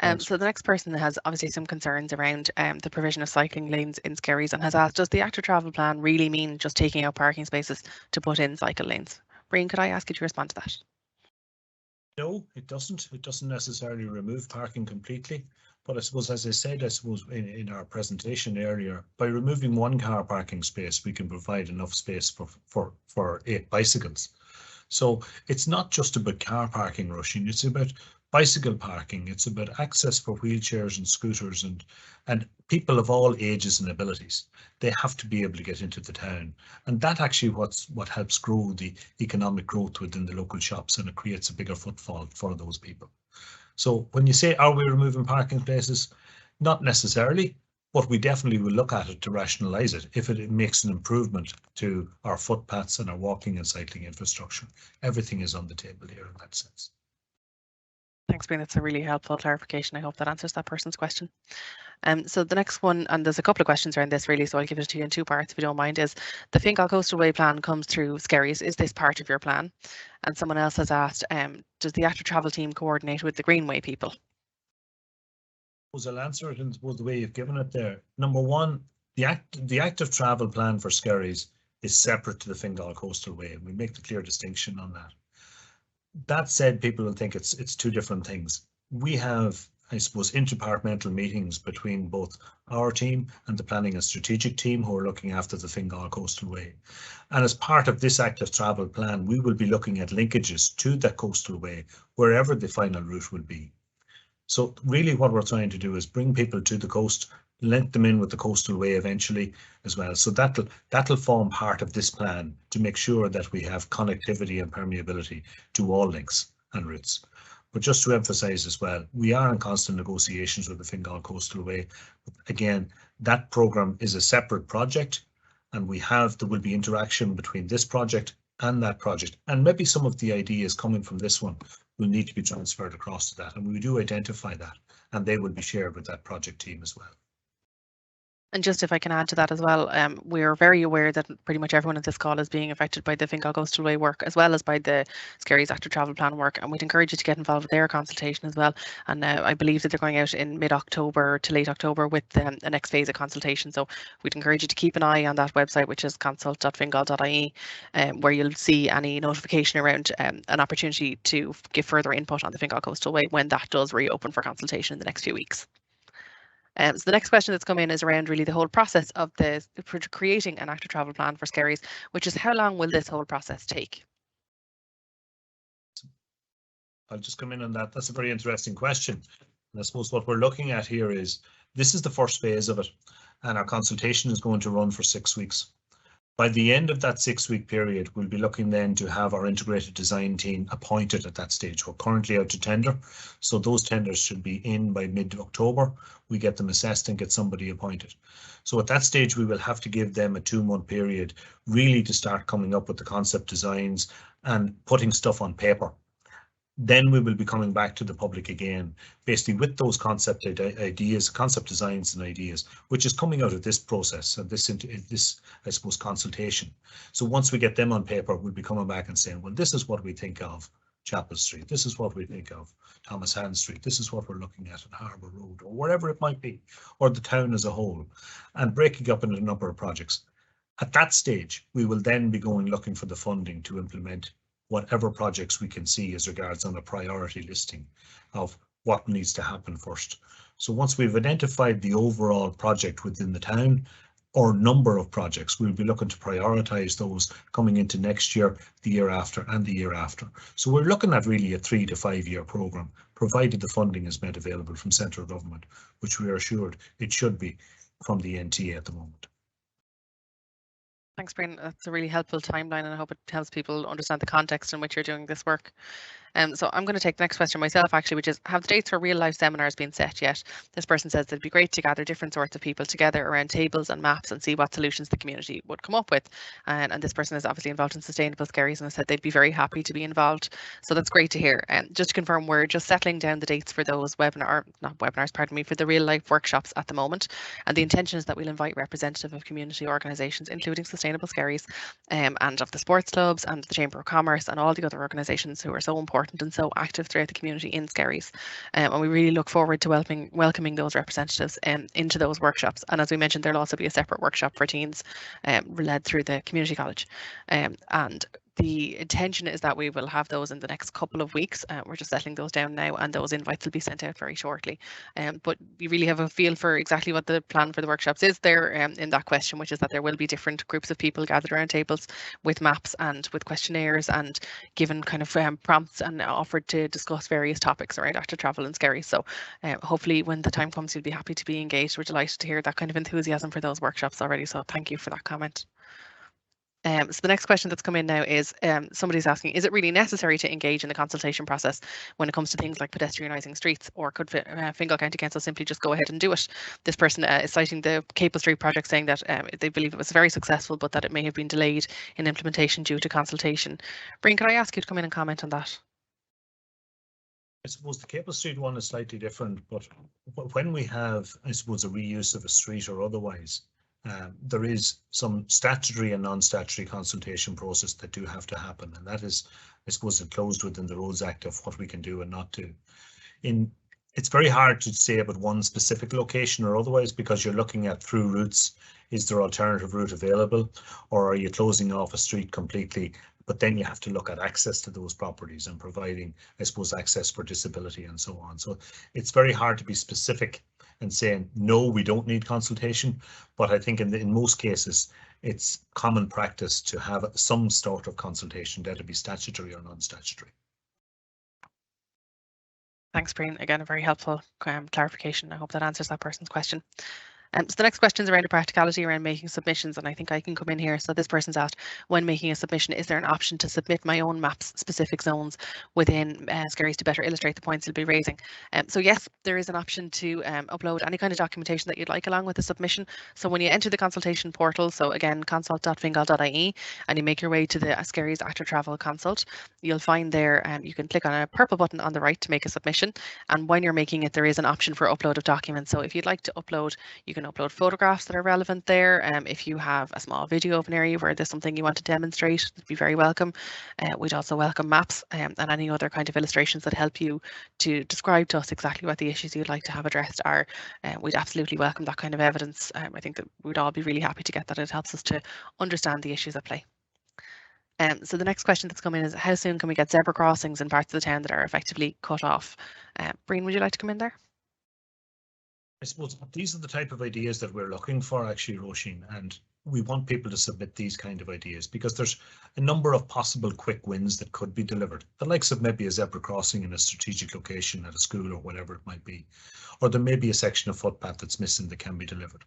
Speaker 1: So the next person has obviously some concerns around the provision of cycling lanes in Skerries and has asked, does the active travel plan really mean just taking out parking spaces to put in cycle lanes? Brian, could I ask you to respond to that?
Speaker 2: No, it doesn't. It doesn't necessarily remove parking completely. But I suppose, as I said, in our presentation earlier, by removing one car parking space, we can provide enough space for 8 bicycles. So it's not just about car parking, Roisin, it's about bicycle parking. It's about access for wheelchairs and scooters and people of all ages and abilities. They have to be able to get into the town. And that actually what helps grow the economic growth within the local shops, and it creates a bigger footfall for those people. So when you say, are we removing parking places? Not necessarily, but we definitely will look at it to rationalise it if it makes an improvement to our footpaths and our walking and cycling infrastructure. Everything is on the table here in that sense.
Speaker 1: Thanks, Brian. That's a really helpful clarification. I hope that answers that person's question. So the next one, and there's a couple of questions around this really, so I'll give it to you in 2 parts if you don't mind, is the Fingal Coastal Way plan comes through Skerries. Is this part of your plan? And someone else has asked, does the active travel team coordinate with the Greenway people?
Speaker 2: I'll answer it in the way you've given it there. Number one, the active travel plan for Skerries is separate to the Fingal Coastal Way, and we make the clear distinction on that. That said, people will think it's 2 different things. We have, I suppose, interdepartmental meetings between both our team and the planning and strategic team who are looking after the Fingal Coastal Way. And as part of this active travel plan, we will be looking at linkages to the coastal way, wherever the final route will be. So really what we're trying to do is bring people to the coast, link them in with the coastal way eventually as well. So that'll form part of this plan to make sure that we have connectivity and permeability to all links and routes. But just to emphasize as well, we are in constant negotiations with the Fingal Coastal Way. Again, that program is a separate project, and there will be interaction between this project and that project. And maybe some of the ideas coming from this one will need to be transferred across to that. And we do identify that, and they will be shared with that project team as well.
Speaker 1: And just if I can add to that as well, we are very aware that pretty much everyone on this call is being affected by the Fingal Coastal Way work, as well as by the Skerries Active Travel Plan work, and we'd encourage you to get involved with their consultation as well. And I believe that they're going out in mid-October to late October with the next phase of consultation. So we'd encourage you to keep an eye on that website, which is consult.fingal.ie, where you'll see any notification around an opportunity to give further input on the Fingal Coastal Way when that does reopen for consultation in the next few weeks. So the next question that's come in is around really the whole process of creating an active travel plan for Skerries, which is how long will this whole process take?
Speaker 2: I'll just come in on that. That's a very interesting question. And I suppose what we're looking at here is this is the first phase of it, and our consultation is going to run for 6 weeks. By the end of that 6-week period, we'll be looking then to have our integrated design team appointed at that stage. We're currently out to tender, so those tenders should be in by mid-October. We get them assessed and get somebody appointed. So at that stage, we will have to give them a 2-month period really to start coming up with the concept designs and putting stuff on paper. Then we will be coming back to the public again, basically with those concept ideas, concept designs and ideas, which is coming out of this process and this, I suppose, consultation. So once we get them on paper, we'll be coming back and saying, well, this is what we think of Chapel Street. This is what we think of Thomas Hand Street. This is what we're looking at Harbour Road, or wherever it might be, or the town as a whole, and breaking up into a number of projects. At that stage, we will then be looking for the funding to implement whatever projects we can see as regards on a priority listing of what needs to happen first. So once we've identified the overall project within the town or number of projects, we'll be looking to prioritize those coming into next year, the year after and the year after. So we're looking at really a 3 to 5 year programme, provided the funding is made available from central government, which we are assured it should be from the NTA at the moment.
Speaker 1: Thanks, Brian. That's a really helpful timeline, and I hope it helps people understand the context in which you're doing this work. So I'm going to take the next question myself, actually, which is, have the dates for real life seminars been set yet? This person says it'd be great to gather different sorts of people together around tables and maps and see what solutions the community would come up with. And this person is obviously involved in sustainable Skerries and has said they'd be very happy to be involved. So that's great to hear. And just to confirm, we're just settling down the dates for those for the real life workshops at the moment. And the intention is that we'll invite representatives of community organisations, including Sustainable Skerries, and of the sports clubs and the Chamber of Commerce and all the other organisations who are so important important and so active throughout the community in Skerries. And we really look forward to welcoming those representatives into those workshops. And as we mentioned, there'll also be a separate workshop for teens led through the community college. And the intention is that we will have those in the next couple of weeks. We're just settling those down now, and those invites will be sent out very shortly. But we really have a feel for exactly what the plan for the workshops is there in that question, which is that there will be different groups of people gathered around tables with maps and with questionnaires and given kind of prompts and offered to discuss various topics around active travel and Skerries. So hopefully when the time comes, you'll be happy to be engaged. We're delighted to hear that kind of enthusiasm for those workshops already. So thank you for that comment. So the next question that's come in now is somebody's asking, is it really necessary to engage in the consultation process when it comes to things like pedestrianising streets, or could Fingal County Council simply just go ahead and do it? This person is citing the Capel Street project, saying that they believe it was very successful, but that it may have been delayed in implementation due to consultation. Breen, can I ask you to come in and comment on that?
Speaker 2: I suppose the Capel Street one is slightly different, but when we have, I suppose, a reuse of a street or otherwise, there is some statutory and non-statutory consultation process that do have to happen, and that is, I suppose, enclosed within the Roads Act of what we can do and not do. It's very hard to say about one specific location or otherwise, because you're looking at through routes. Is there alternative route available, or are you closing off a street completely? But then you have to look at access to those properties and providing, I suppose, access for disability and so on. So it's very hard to be specific and saying, no, we don't need consultation. But I think in most cases, it's common practice to have some sort of consultation, that it be statutory or non-statutory.
Speaker 1: Thanks, Breen. Again, a very helpful clarification. I hope that answers that person's question. So the next question is around a practicality around making submissions, and I think I can come in here. So this person's asked, when making a submission, is there an option to submit my own maps specific zones within Skerries to better illustrate the points you'll be raising? So yes, there is an option to upload any kind of documentation that you'd like along with the submission. So when you enter the consultation portal, so again, consult.fingal.ie, and you make your way to the Skerries Active Travel Consult, you'll find there you can click on a purple button on the right to make a submission. And when you're making it, there is an option for upload of documents. So if you'd like to upload, you can upload photographs that are relevant there. If you have a small video of an area where there's something you want to demonstrate, it'd be very welcome. We'd also welcome maps and any other kind of illustrations that help you to describe to us exactly what the issues you'd like to have addressed are. We'd absolutely welcome that kind of evidence. I think that we'd all be really happy to get that. It helps us to understand the issues at play. So the next question that's come in is, how soon can we get zebra crossings in parts of the town that are effectively cut off? Breen, would you like to come in there?
Speaker 2: I suppose these are the type of ideas that we're looking for, actually, Roisin, and we want people to submit these kind of ideas because there's a number of possible quick wins that could be delivered. The likes of maybe a zebra crossing in a strategic location at a school or whatever it might be, or there may be a section of footpath that's missing that can be delivered.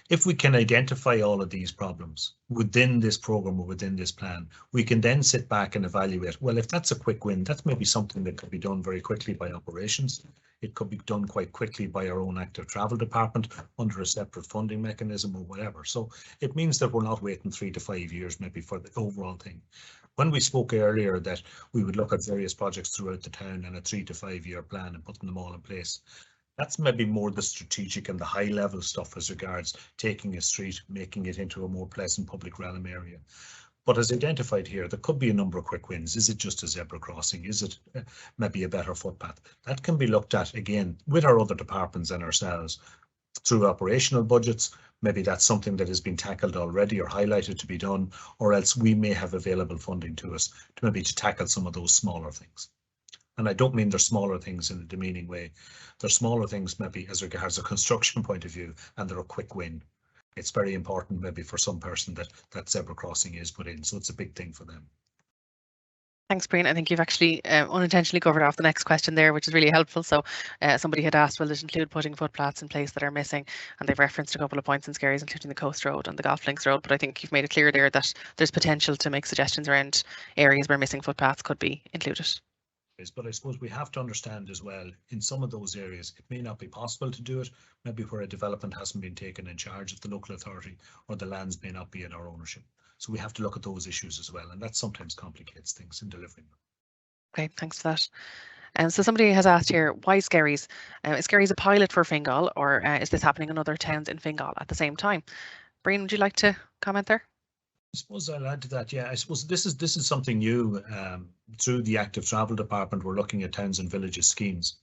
Speaker 2: If we can identify all of these problems within this program or within this plan, we can then sit back and evaluate, well, if that's a quick win, that's maybe something that could be done very quickly by operations. It could be done quite quickly by our own active travel department under a separate funding mechanism or whatever. So it means that we're not waiting 3 to 5 years maybe for the overall thing. When we spoke earlier that we would look at various projects throughout the town and a 3 to 5 year plan and putting them all in place, that's maybe more the strategic and the high level stuff as regards taking a street, making it into a more pleasant public realm area. But as identified here, there could be a number of quick wins. Is it just a zebra crossing? Is it maybe a better footpath? That can be looked at again with our other departments and ourselves through operational budgets. Maybe that's something that has been tackled already or highlighted to be done, or else we may have available funding to us to maybe to tackle some of those smaller things. And I don't mean they're smaller things in a demeaning way. They're smaller things maybe as regards a construction point of view, and they're a quick win. It's very important maybe for some person that that zebra crossing is put in, so it's a big thing for them.
Speaker 1: Thanks, Breen. I think you've actually unintentionally covered off the next question there, which is really helpful. So somebody had asked, will it include putting footpaths in place that are missing? And they've referenced a couple of points in Skerries, including the Coast Road and the Golf Links Road. But I think you've made it clear there that there's potential to make suggestions around areas where missing footpaths could be included.
Speaker 2: But I suppose we have to understand as well, in some of those areas, it may not be possible to do it, maybe where a development hasn't been taken in charge of the local authority, or the lands may not be in our ownership. So we have to look at those issues as well, and that sometimes complicates things in delivering them.
Speaker 1: Okay, thanks for that. And so somebody has asked here, why Skerries? Is Skerries a pilot for Fingal, or is this happening in other towns in Fingal at the same time? Breen, would you like to comment there?
Speaker 2: I suppose I'll add to that. Yeah, I suppose this is something new. Through the Active Travel Department, we're looking at towns and villages schemes.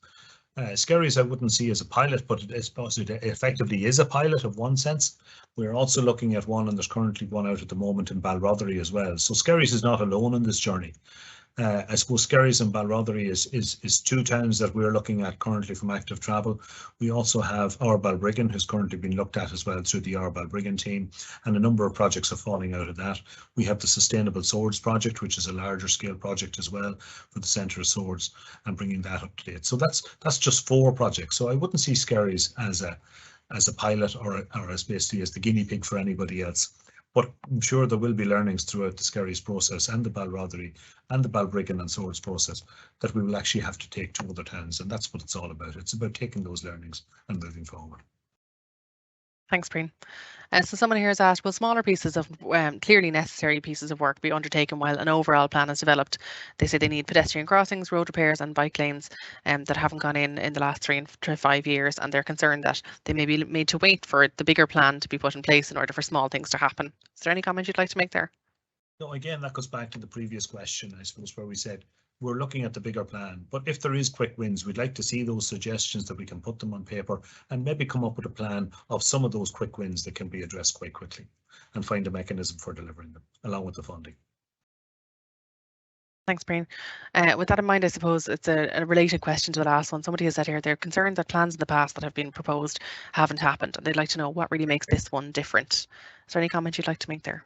Speaker 2: Skerries I wouldn't see as a pilot, but I suppose it effectively is a pilot of one sense. We're also looking at one, and there's currently one out at the moment in Balrotherry as well. So Skerries is not alone in this journey. I suppose Skerries and Balrotherry is two towns that we're looking at currently from Active Travel. We also have our Balbriggan, who's currently been looked at as well through the our Balbriggan team, and a number of projects are falling out of that. We have the Sustainable Swords project, which is a larger scale project as well for the Centre of Swords, and bringing that up to date. So that's just 4 projects. So I wouldn't see Skerries as a pilot or as basically as the guinea pig for anybody else. But I'm sure there will be learnings throughout the Skerries process and the Balrotherry and the Balbriggan and Swords process that we will actually have to take to other towns. And that's what it's all about. It's about taking those learnings and moving forward.
Speaker 1: Thanks, Breen. So someone here has asked, will smaller pieces of clearly necessary pieces of work be undertaken while an overall plan is developed? They say they need pedestrian crossings, road repairs and bike lanes that haven't gone in the last 3 to 5 years, and they're concerned that they may be made to wait for the bigger plan to be put in place in order for small things to happen. Is there any comment you'd like to make there?
Speaker 2: No, again, that goes back to the previous question, I suppose, where we said we're looking at the bigger plan. But if there is quick wins, we'd like to see those suggestions that we can put them on paper and maybe come up with a plan of some of those quick wins that can be addressed quite quickly and find a mechanism for delivering them along with the funding.
Speaker 1: Thanks, Breen. With that in mind, I suppose it's a related question to the last one. Somebody has said here they're concerned that plans in the past that have been proposed haven't happened, and they'd like to know what really makes this one different. Is there any comment you'd like to make there?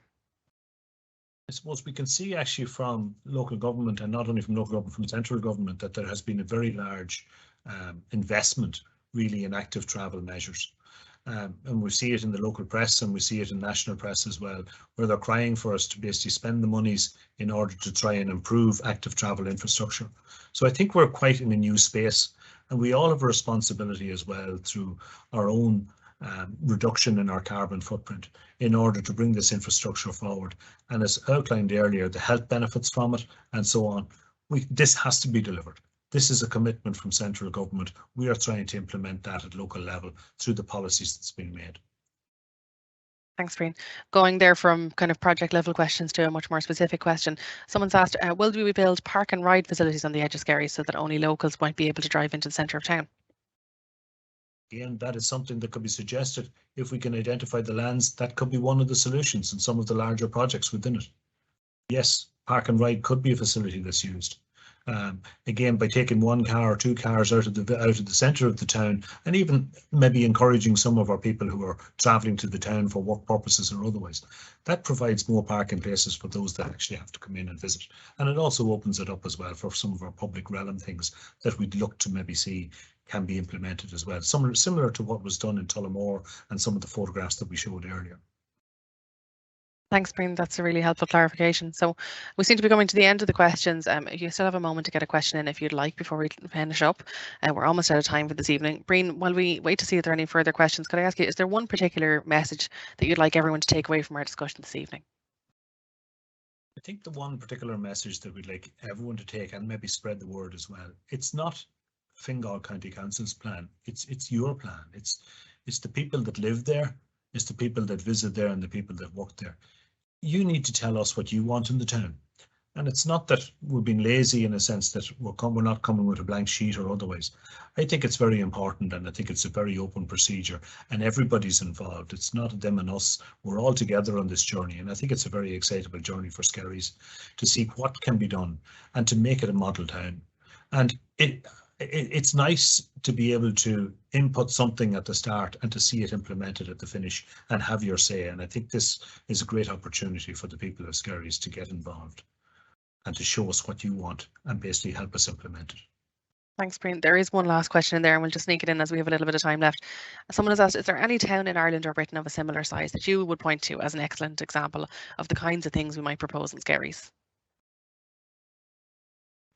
Speaker 2: I suppose we can see actually from local government, and not only from local government, from central government, that there has been a very large investment really in active travel measures. And we see it in the local press and we see it in national press as well, where they're crying for us to basically spend the monies in order to try and improve active travel infrastructure. So I think we're quite in a new space, and we all have a responsibility as well through our own reduction in our carbon footprint in order to bring this infrastructure forward. And as outlined earlier, the health benefits from it and so on, this has to be delivered. This is a commitment from central government. We are trying to implement that at local level through the policies that's being made.
Speaker 1: Thanks, Breen. Going there from kind of project level questions to a much more specific question. Someone's asked, will we build park and ride facilities on the edge of Skerries so that only locals might be able to drive into the centre of town?
Speaker 2: Again, that is something that could be suggested. If we can identify the lands, that could be one of the solutions in some of the larger projects within it. Yes, park and ride could be a facility that's used. Again, by taking 1 car or 2 cars out of the centre of the town, and even maybe encouraging some of our people who are travelling to the town for work purposes or otherwise, that provides more parking places for those that actually have to come in and visit. And it also opens it up as well for some of our public realm things that we'd look to maybe see can be implemented as well. Similar to what was done in Tullamore and some of the photographs that we showed earlier.
Speaker 1: Thanks, Breen. That's a really helpful clarification. So we seem to be coming to the end of the questions. You still have a moment to get a question in if you'd like before we finish up. We're almost out of time for this evening. Breen, while we wait to see if there are any further questions, could I ask you, is there one particular message that you'd like everyone to take away from our discussion this evening?
Speaker 2: I think the one particular message that we'd like everyone to take, and maybe spread the word as well, it's not Fingal County Council's plan. It's your plan. It's the people that live there. It's the people that visit there and the people that work there. You need to tell us what you want in the town. And it's not that we're being lazy in a sense that we're not coming with a blank sheet or otherwise. I think it's very important, and I think it's a very open procedure, and everybody's involved. It's not them and us. We're all together on this journey, and I think it's a very excitable journey for Skerries to see what can be done and to make it a model town. And it's nice to be able to input something at the start and to see it implemented at the finish and have your say. And I think this is a great opportunity for the people of Skerries to get involved and to show us what you want and basically help us implement it.
Speaker 1: Thanks, Breen. There is one last question in there, and we'll just sneak it in as we have a little bit of time left. Someone has asked, is there any town in Ireland or Britain of a similar size that you would point to as an excellent example of the kinds of things we might propose in Skerries?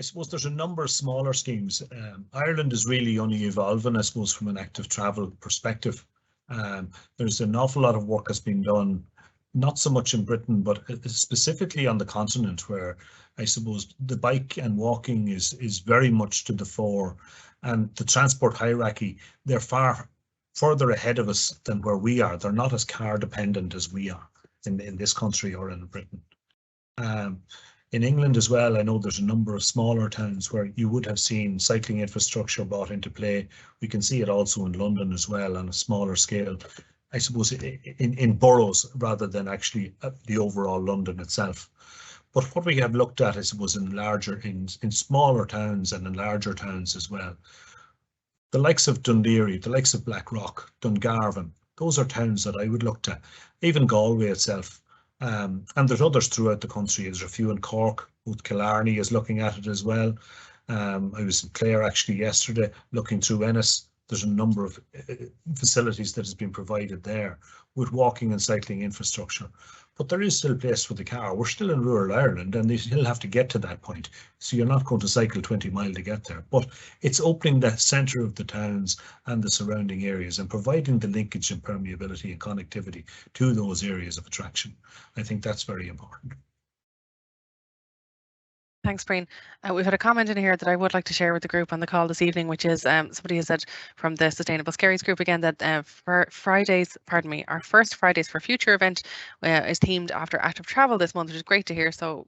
Speaker 2: I suppose there's a number of smaller schemes. Ireland is really only evolving, I suppose, from an active travel perspective. There's an awful lot of work that's been done, not so much in Britain, but specifically on the continent, where I suppose the bike and walking is very much to the fore, and the transport hierarchy, they're far further ahead of us than where we are. They're not as car dependent as we are. in this country or in Britain. In England as well, I know there's a number of smaller towns where you would have seen cycling infrastructure brought into play. We can see it also in London as well on a smaller scale, I suppose, in boroughs rather than actually the overall London itself. But what we have looked at, I suppose, in smaller towns and in larger towns as well, the likes of Dundee, the likes of Blackrock, Dungarvan, those are towns that I would look to, even Galway itself. And there's others throughout the country. There's a few in Cork. Both Killarney is looking at it as well. I was in Clare actually yesterday looking through Ennis. There's a number of facilities that has been provided there with walking and cycling infrastructure. But there is still a place for the car. We're still in rural Ireland and they still have to get to that point. So you're not going to cycle 20 miles to get there. But it's opening the centre of the towns and the surrounding areas and providing the linkage and permeability and connectivity to those areas of attraction. I think that's very important.
Speaker 1: Thanks, Breen. We've had a comment in here that I would like to share with the group on the call this evening, which is somebody has said from the Sustainable Skerries group again that for Fridays, our first Fridays for Future event is themed after active travel this month, which is great to hear. So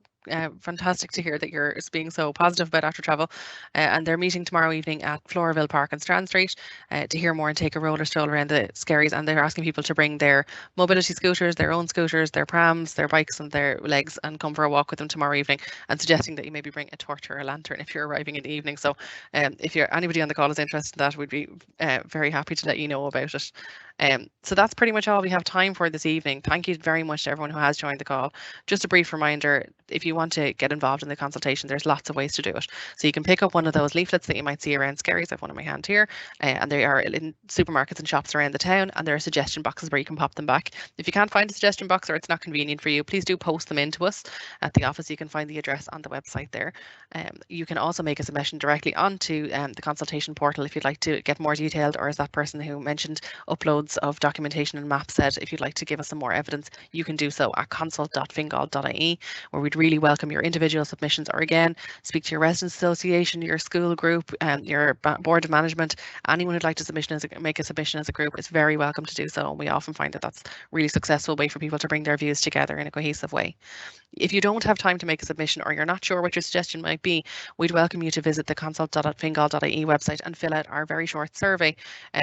Speaker 1: fantastic to hear that you're being so positive about after travel. And they're meeting tomorrow evening at Floraville Park on Strand Street to hear more and take a roller stroll around the Skerries. And they're asking people to bring their mobility scooters, their own scooters, their prams, their bikes and their legs and come for a walk with them tomorrow evening, and suggesting that you maybe bring a torch or a lantern if you're arriving in the evening. So if anybody on the call is interested in that, we'd be very happy to let you know about it. So that's pretty much all we have time for this evening. Thank you very much to everyone who has joined the call. Just a brief reminder, if you want to get involved in the consultation, there's lots of ways to do it. So you can pick up one of those leaflets that you might see around Skerries. I have one in my hand here, and they are in supermarkets and shops around the town, and there are suggestion boxes where you can pop them back. If you can't find a suggestion box or it's not convenient for you, please do post them in to us at the office. You can find the address on the website there. You can also make a submission directly onto the consultation portal if you'd like to get more detailed, or as that person who mentioned uploads of documentation and maps said, if you'd like to give us some more evidence, you can do so at consult.fingal.ie, where we'd really welcome your individual submissions, or again, speak to your residents association, your school group, your board of management. Anyone who'd like to make a submission as a group is very welcome to do so, and we often find that that's a really successful way for people to bring their views together in a cohesive way. If you don't have time to make a submission, or you're not sure what your suggestion might be, we'd welcome you to visit the consult.fingal.ie website and fill out our very short survey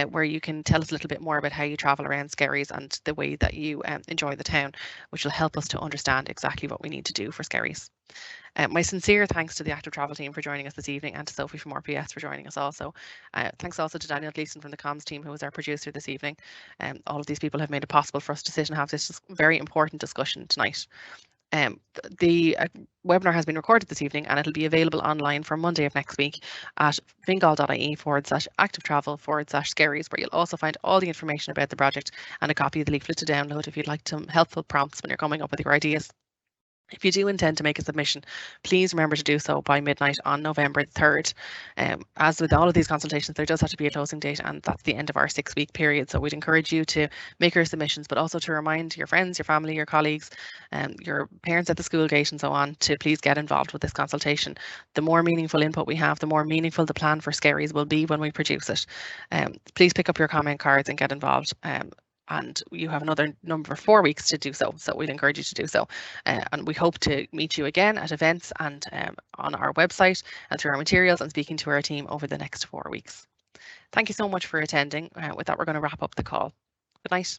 Speaker 1: where you can tell us a little bit more about how you travel around Skerries and the way that you enjoy the town, which will help us to understand exactly what we need to do for Skerries. My sincere thanks to the Active Travel team for joining us this evening, and to Sophie from RPS for joining us also. Thanks also to Daniel Gleeson from the comms team, who was our producer this evening. All of these people have made it possible for us to sit and have this very important discussion tonight. The webinar has been recorded this evening, and it'll be available online for Monday of next week at fingal.ie/activetravel/Skerries, where you'll also find all the information about the project and a copy of the leaflet to download if you'd like some helpful prompts when you're coming up with your ideas. If you do intend to make a submission, please remember to do so by midnight on November 3rd. As with all of these consultations, there does have to be a closing date, and that's the end of our 6-week period. So we'd encourage you to make your submissions, but also to remind your friends, your family, your colleagues, your parents at the school gate and so on to please get involved with this consultation. The more meaningful input we have, the more meaningful the plan for Skerries will be when we produce it. Please pick up your comment cards and get involved. And you have another number 4 weeks to do so. So we'd encourage you to do so. And we hope to meet you again at events and on our website and through our materials, and speaking to our team over the next 4 weeks. Thank you so much for attending. With that, we're going to wrap up the call. Good night.